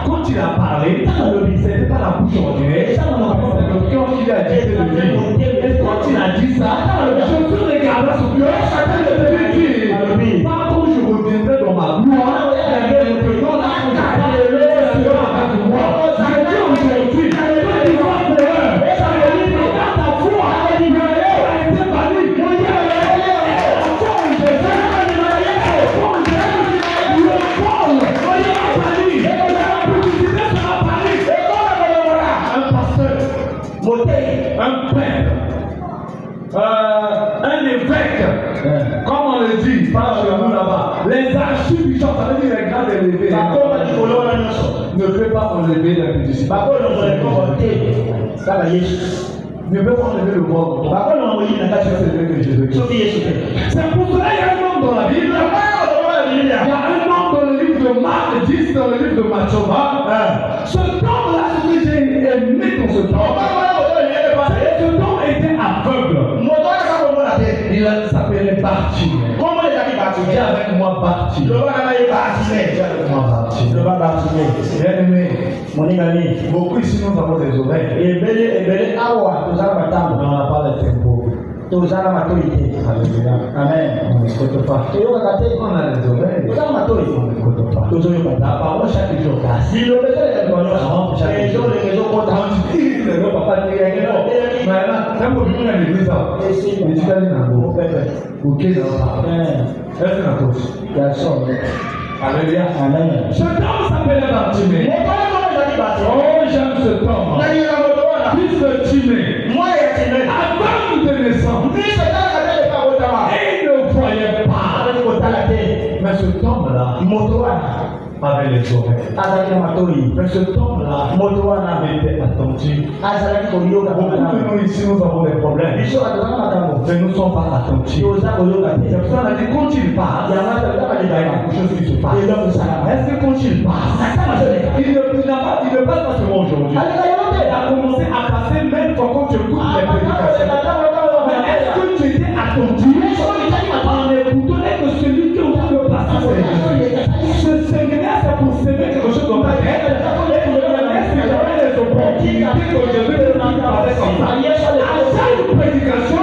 quand il a parlé, c'était pas la bouche ordinaire, c'est le cœur qui a dit de lui. Et quand il a dit ça, je suis regardé sur Dieu, chacun de lui. Par contre, je reviendrai dans ma gloire, il y avait le prénom là, aujourd'hui, il va pour eux. Ça veut dire que ta foi a été bannie. Un père, un évêque, comme on le dit, par chez nous là-bas, les archibishops, ça veut dire les grands élevés, ne peut pas enlever l'impudicité. Ne peut pas enlever le monde. C'est pour cela qu'il y a un homme dans la Bible. Il y a un homme dans le livre de Marc 10, dans le livre de Matthieu. Ce homme-là, ce que j'ai aimé dans ce homme, cet homme était aveugle. Il s'appelait Bartimée. Comment il a dit Bartimée? Dis avec moi Bartimée. Dis avec moi Bartimée. Bien aimé, mon ami, beaucoup ici nous avons des oreilles. Et on n'a pas les tempos. Alléluia. Amen. On n'écoute pas. On a les oreilles. On n'écoute pas. La parole chaque jour. Si le les gens papa dit mais là, quand vous venez à l'église, vous dites vous quittez alléluia. Amen. Cet homme s'appelait Bartimée. Oh, j'aime cet homme. Fils de Timée. Avant de naissance. Et il ne voyait pas. Mais cet homme-là, avait les oreilles. Mais cet homme-là avait été attentif. Beaucoup de nous ici, nous avons des problèmes. Mais nous ne sommes pas attentifs. C'est pour ça qu'on a dit quand il parle, il y a quelque chose qui se passe. Est-ce que quand il parle, il ne passe pas seulement aujourd'hui. Il a commencé à passer même quand tu écoutes les prédications. Mais est-ce que tu étais attentif en écoutant que celui qui est en train de passer, c'est Jésus? Ce séminaire, c'est pour s'aimer quelque chose dans ta tête. Est-ce que j'avais les opportunités que Jésus ne m'a pas fait comme ça? À chaque prédication,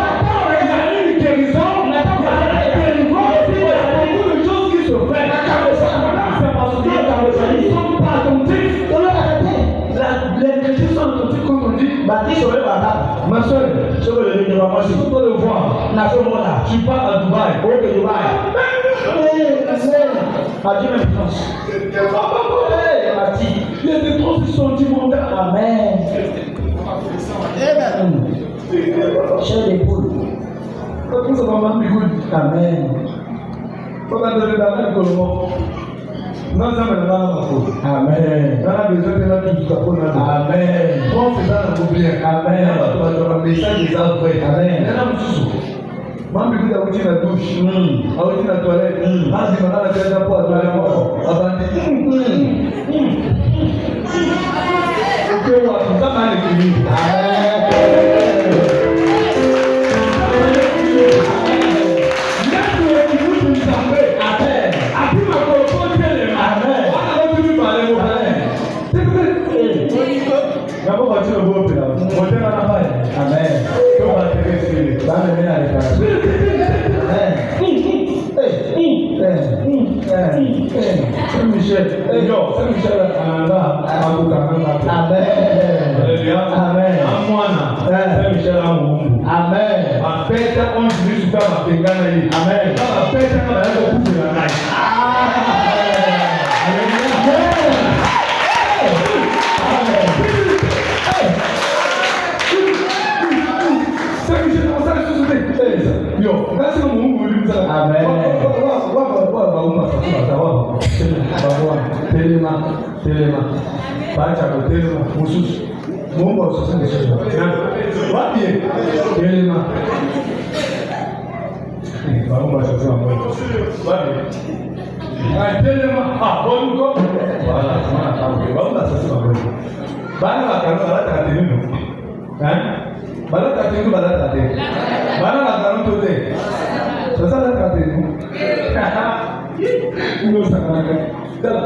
il y a une guérison, il y a une délivrance, il y a beaucoup de choses qui se font. C'est parce qu'ils ne sont pas attentifs. Les chrétiens sont attentifs quand on dit ma soeur, je veux le voir. Tu pars à Dubaï. Adieu, ma France. Il était trop sentimental. Amen. Chair d'épaule. Amen. Amen.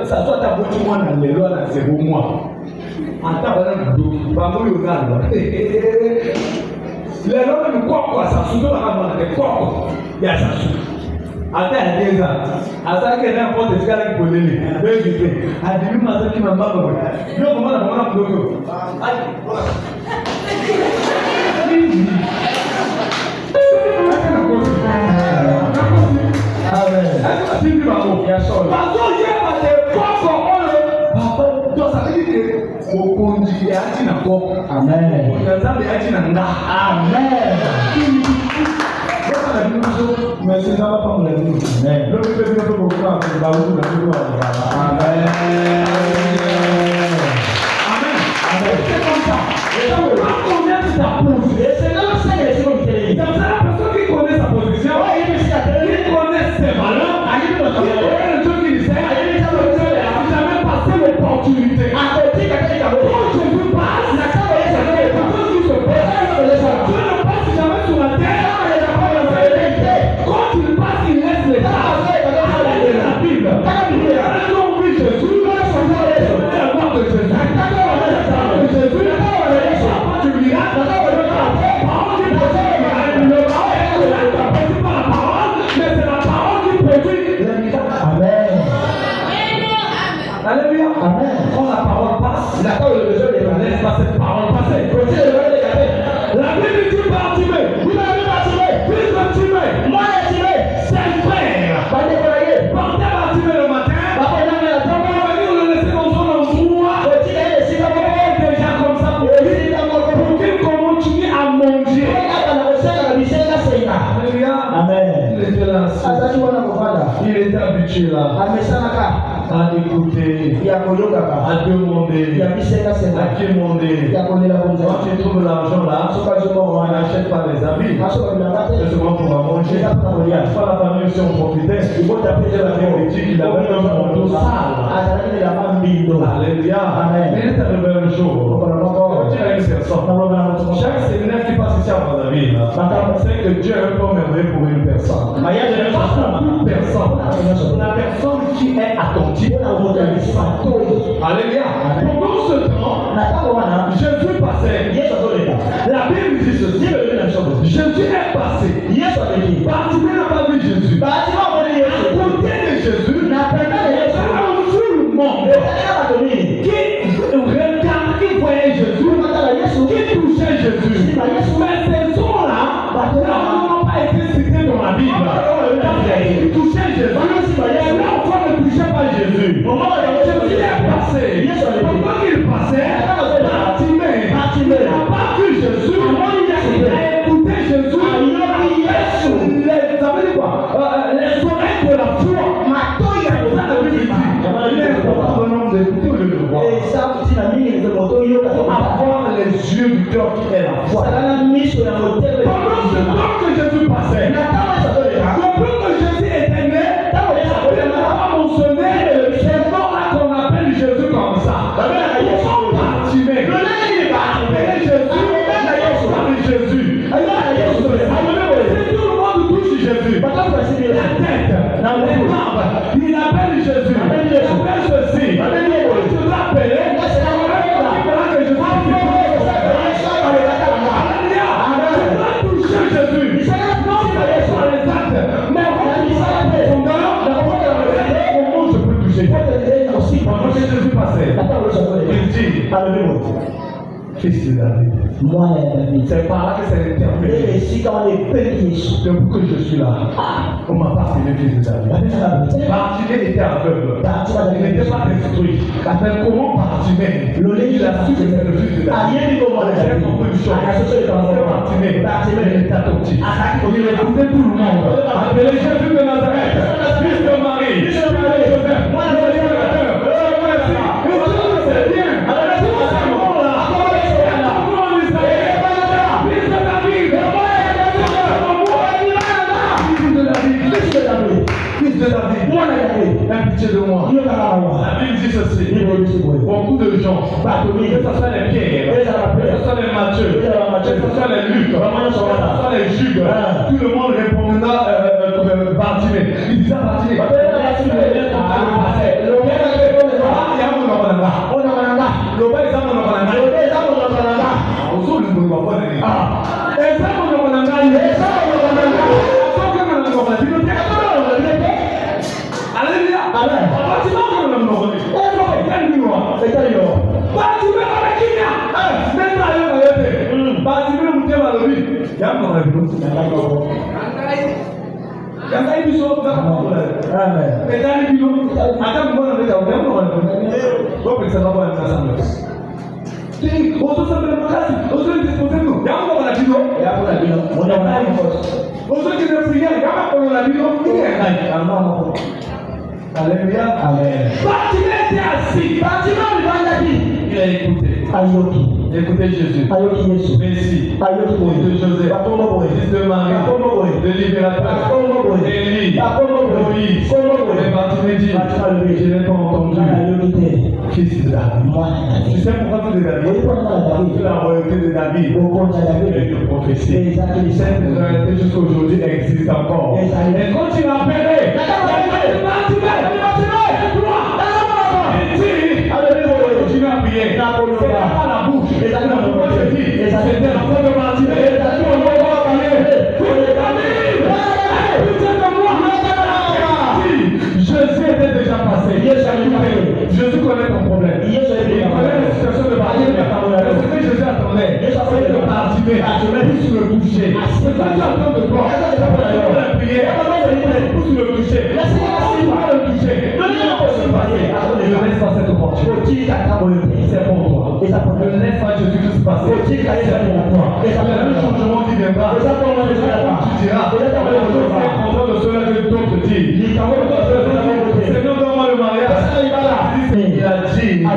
Ça soit ta voiture, moi, dans les lois, c'est pour moi. En tant que les lois, quoi, ça se doit avoir quoi, il y a ça. Ata ya deza, ata ke na pote skala kipolini, bébé, adimi mazaki mama baba. Yo mama na mama mdogo. Ai. Amen. Ata tibi babo. Ya so. Bazo ye ate koko ole. Papa do sa kike. Okonji ya ati na koko. Amen. Okonji ya ati na nga. Amen. Mais c'est ça va pas me le dire. Le fait que vous pouvez faire la route de la Amen. Amen. C'est comme ça. Et ça veut pas connaître sa position. C'est là que c'est comme ça. Comme ça, la personne qui connaît sa position, qui connaît ses valeurs, il y a le Dieu qui sait, il n'a jamais passé l'opportunité. Quand Jésus passe, la chose qui se passe, Dieu ne passe jamais sur la terre. Quand il passe, il laisse les gens. La Bible. Quand on vit Jésus, la mort de Jésus. Jésus, tu miracle. La parole qui produit pas la parole, mais c'est la parole qui produit le miracle. Amen. Alléluia. Amen. Quand la parole passe, d'accord, le besoin de la laisse pas cette parole passer. La Bible dit Bartimée. Vous l'avez Bartimée. Fils de Timée. Moi et Timée. C'est le frère. Partez Bartimée le matin. On va venir le laisser dans son endroit. Déjà comme ça pour qu'il continue à manger. Alléluia. Amen. Il était là. Il était habitué là. À écouter, à demander, à quémander. Quand tu trouves l'argent là, on n'achète pas les habits. C'est seulement pour manger. Pas la famille aussi on profitait. Il faut t'appeler la politique, il avait un manteau sale. Alléluia. Amen. Il est arrivé un jour. Tu as une personne. Chaque séminaire qui passe ici à votre vie, c'est que Dieu a un peu merveilleux pour une personne. Pas pour toute personne. La personne qui est attentive. Alléluia. Pendant ce temps, Jésus passait. La Bible dit ceci. Jésus est passé. Bartimée n'a pas vu Jésus. À côté de Jésus, il y a un monde qui regardait, qui voyait Jésus, qui touchait Jésus. Mais ces gens-là n'ont pas été cités dans la Bible. Ils touchaient Jésus. L'enfant ne touchait pas Jésus. Jésus est passé. Pourquoi cœur qui est la foi. Pendant que Jésus passait, le peu que Jésus était né, il n'a pas mentionné ce nom-là qu'on appelle Jésus comme ça. Ils sont partimés. Jésus. Tout le monde touche Jésus. La tête, la jambe, il appelle Jésus. Il appelle ceci. Tu l'appelles. Fils de David. Moi, David. C'est par là que c'est interprété. Et si dans les pays, depuis que je suis là, on m'a pas appelé fils de David. Bartimée était aveugle. Il n'était pas instruit. Comment Bartimée? Il a su que c'était le fils de David. J'ai compris une chose. Bartimée, il était adoptif. Il écoutait tout le monde. Appelez Jésus de Nazareth, fils de Marie, fils de Joseph, moi le libérateur. C'est bien. Fils de David, moi aie pitié de moi. La Bible dit ceci. Beaucoup de gens, que ce soit les Pierre, que ce soit les Matthieu, que ce soit les Luc, que ce soit les Jules, tout le monde répondra Bartimée. Il disait Bartimée. Alléluia. Amen. Bartimée était assis. Il a écouté. Écoutez Jésus. Messie. Fils de Joseph. Fils de Marie. Le libérateur. Élie. Moïse. Et Bartimée dit, je n'ai pas entendu. Fils de David. Tu sais pourquoi tu es David? La royauté de David. Et de prophétie. Cette royauté jusqu'aujourd'hui existe encore. Et quand tu l'appelais, tu vas prier. C'est pas la bouche. C'est la bouche. C'était la foi de Bartimée. Jésus était déjà passé. Jésus connaît ton problème. Il connaît la situation de Bartimée. Ce que Jésus attendait, c'est de Bartimée. Je mets sur le toucher. C'est pas tu attends de toi. La prière. Sur le toucher. Laisse-moi le toucher. Je laisse pas cette opportunité. C'est pour toi. Je ne laisse pas Jésus-Christ passer. C'est pour toi. Le changement qui viendra. Tu diras. Tu es content de cela que d'autres disent. Seigneur, donne-moi le mariage. Il a dit. Il y a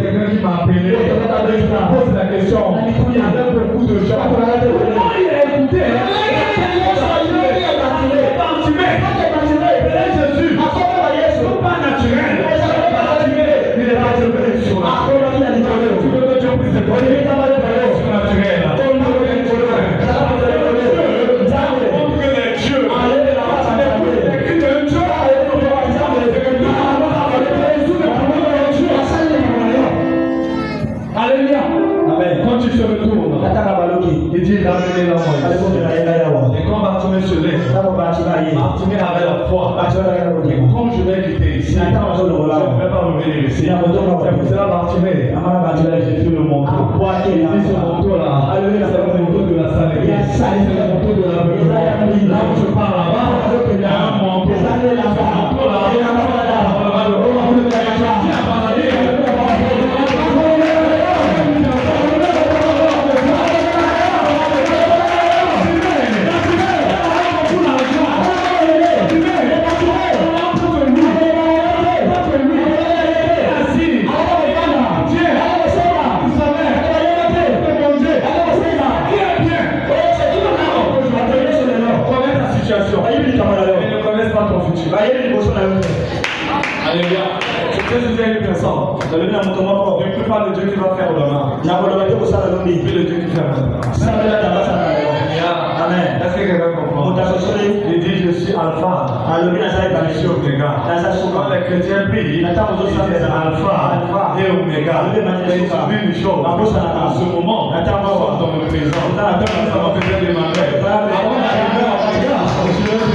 quelqu'un qui m'a appelé. Il pose la question. Il y a beaucoup de gens. Comment il a écouté? Jésus. C'est pas naturel. Il est naturel sur la tu veux que Dieu puisse te donner surnaturel. Alléluia. Amen. Quand tu te retournes, il dit ramenez-la moi. Et quand Bartimée se lève, Bartimée avait la foi. Et quand je vais quitter ici, je ne vais pas revenir ici. C'est pour cela Bartimée, j'ai fait le manteau. Il dit ce manteau-là, c'est le manteau de la salle. C'est le manteau de la maison. Là où je pars là-bas, il y a un manteau. Ce manteau-là, futur. Alléluia. C'est ce que j'ai une personne. Ne plus pas le Dieu qui va faire demain. Puis le Dieu qui fait maintenant. Amen. Est-ce que quelqu'un comprend? Il dit je suis alpha. Je suis oméga. Quand les chrétiens prient, ils disent alpha et oméga. Et ils oublient une chose. En ce moment, nous sommes dans le présent. Ça va peut-être démarrer. Avant d'arriver à Maga, je vais vous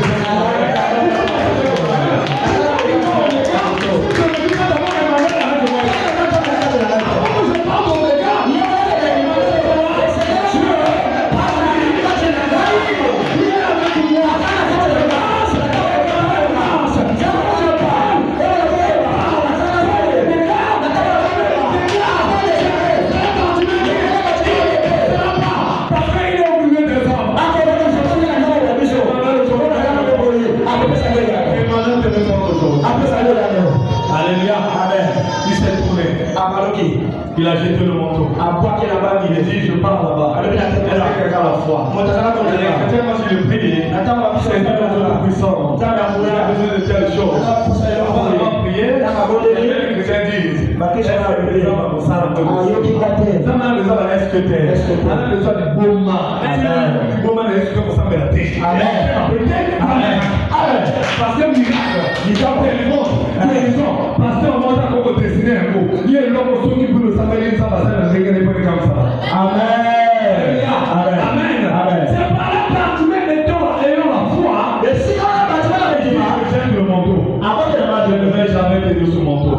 Alléluia, amen. Il s'est tourné. Il a jeté le manteau. Il a dit je pars là-bas. Est-ce que quelqu'un a la foi? Les chrétiens, quand ils le prient, c'est Dieu tout-puissant. Il a besoin de telles choses. Avant de prier, les chrétiens disent est-ce que les gens vont s'en rendre compte? On a besoin de est-ce que t'es? On a besoin de Boma. Boma de est-ce que vous savez la tête? Amen. Parce que miracle, il y a tellement de raisons. Parce que moi, j'ai encore dessiné un mot. Il y a l'homme qui peut le savoir, il va se regarder comme ça. Amen. C'est par là que tu mets les temps ayant la foi. Et si on a bâti la médina, j'aime le manteau. Avant de je ne vais jamais t'aider ce manteau.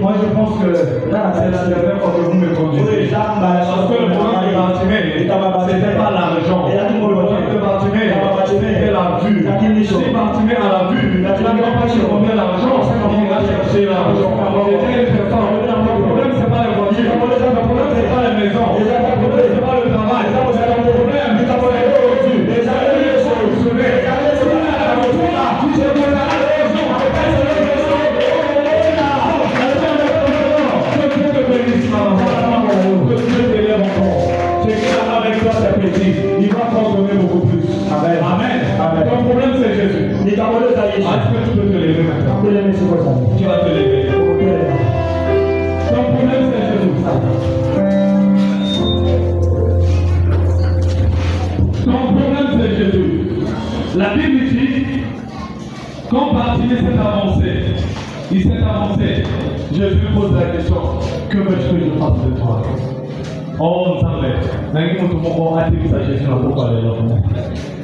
Moi, je pense que c'est la dernière fois que vous me conduisez. Parce que le problème de Bartimée, c'était pas l'argent. Le problème de Bartimée, c'était la vue. Si Bartimée a la vue, il n'a pas cherché combien l'argent, il a cherché l'argent. C'était une personne. Le problème, c'est pas les voitures. Le problème, c'est pas les maisons. Le problème, c'est pas le travail. Le problème, c'est pas les voitures. Les amis sont sauvés. Il va pardonner beaucoup plus. Amen. Ton problème c'est Jésus. Est-ce que tu peux te lever maintenant? Tu vas te lever. Ton problème c'est Jésus. Ton problème c'est Jésus. La Bible dit, quand Bartimée s'est avancé, il s'est avancé. Jésus pose la question, que veux-tu que je fasse de toi? Oh, Nzambe, nangi mutu moko atikisa Jésus na poko lelo.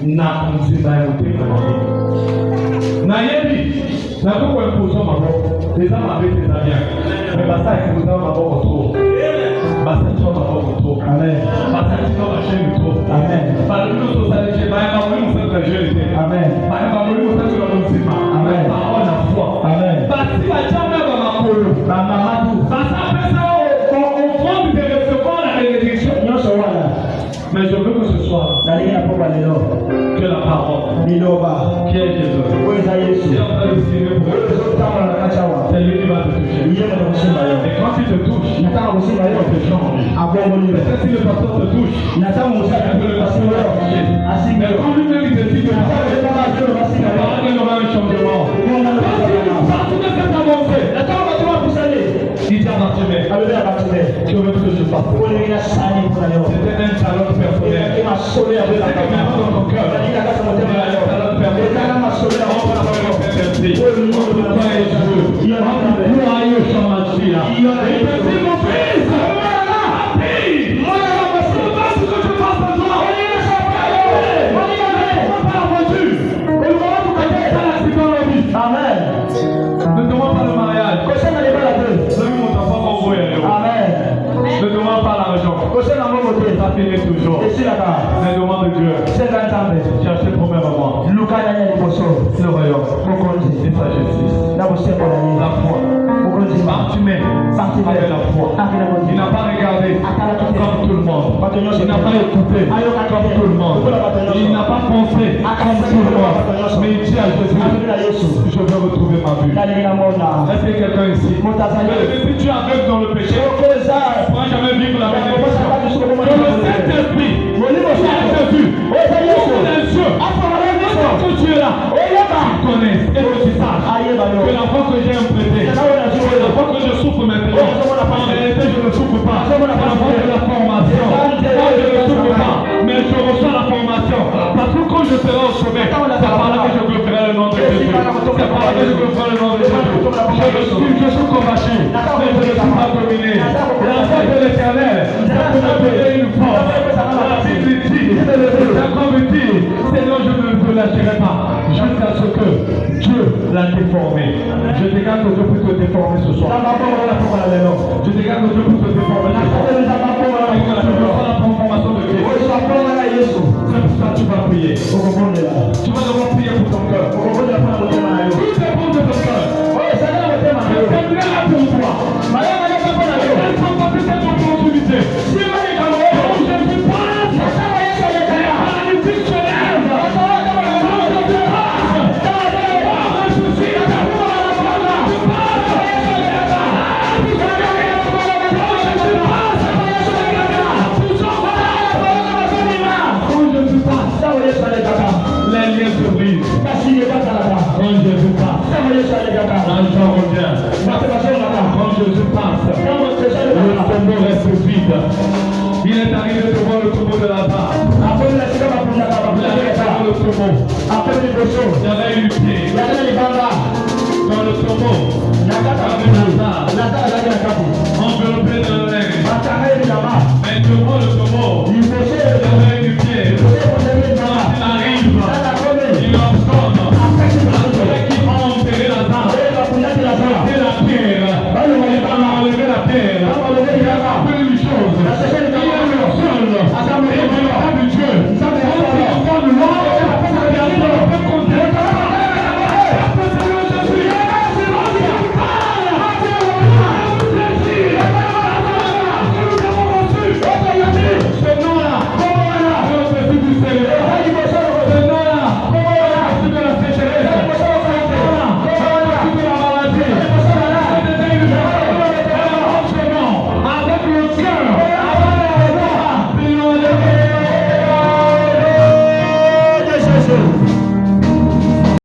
Na kumzimba ya mutema na Yebi. Na Yebi, na poko imposo maboko. Les hommes avec des avions. Mais basta imposo maboko trop. Basta tcho maboko trop. Amen. Basta tcho machine trop. Amen. Parce que nous sommes allés chez Baïma, nous sommes allés chez Jésus. Amen. Baïma, nous sommes allés chez Moussima. Amen. Parole la foi. Amen. Basti la jambe ba makolo. Ba mamatu. Basta pesa on prend de recevoir la bénédiction. Mais je veux que ce soit que la parole qui est Jésus. C'est en train de signer pour eux. C'est lui qui va te toucher. Et quand il te touche, il te change. Peut-être si le pasteur te touche, il peut le pasteur changer. Mais quand lui-même il te dit que la parole il aura un changement. Partout de cette avancée, il dit à Bartimée, que veux-tu que je fasse? C'était un talent personnel. C'était maintenant dans ton cœur. Il y a un talent personnel. Amen. Ne demande pas le mariage. Ne demande pas l'argent. Ça finit toujours. Ne demande Dieu. Cherchez premièrement le royaume et sa justice. La foi. Bartimée avait la foi. Il n'a pas regardé comme tout le monde. Il n'a pas écouté comme tout le monde. Il n'a pas pensé comme tout le monde. Mais il dit à Jésus, je veux retrouver ma vue. Est-ce que quelqu'un ici? Si tu es aveugle dans le péché, tu ne pourras jamais vivre la bénédiction. Que le Saint-Esprit, qui a Jésus, ouvre les yeux. l'a déformé. Je déclare que Dieu peut te déformer ce soir. Je déclare que Dieu peut te déformer ce soir. Tu veux la transformation de Christ. C'est pour ça que tu vas prier. Tu vas devoir prier pour ton cœur. Tout dépend de ton cœur. C'est là pour toi. Elle prend pas cette opportunité. Jésus passe. Les magnifiques se lèvent. Les liens se brisent. Quand Jésus passe, l'argent revient. Quand Jésus passe, le tombeau reste vide. Il est arrivé devant le tombeau de la barre. Il est devant le tombeau. Il y avait une pied. Dans le tombeau, avec Lazare, enveloppé de l'air. Mais Dieu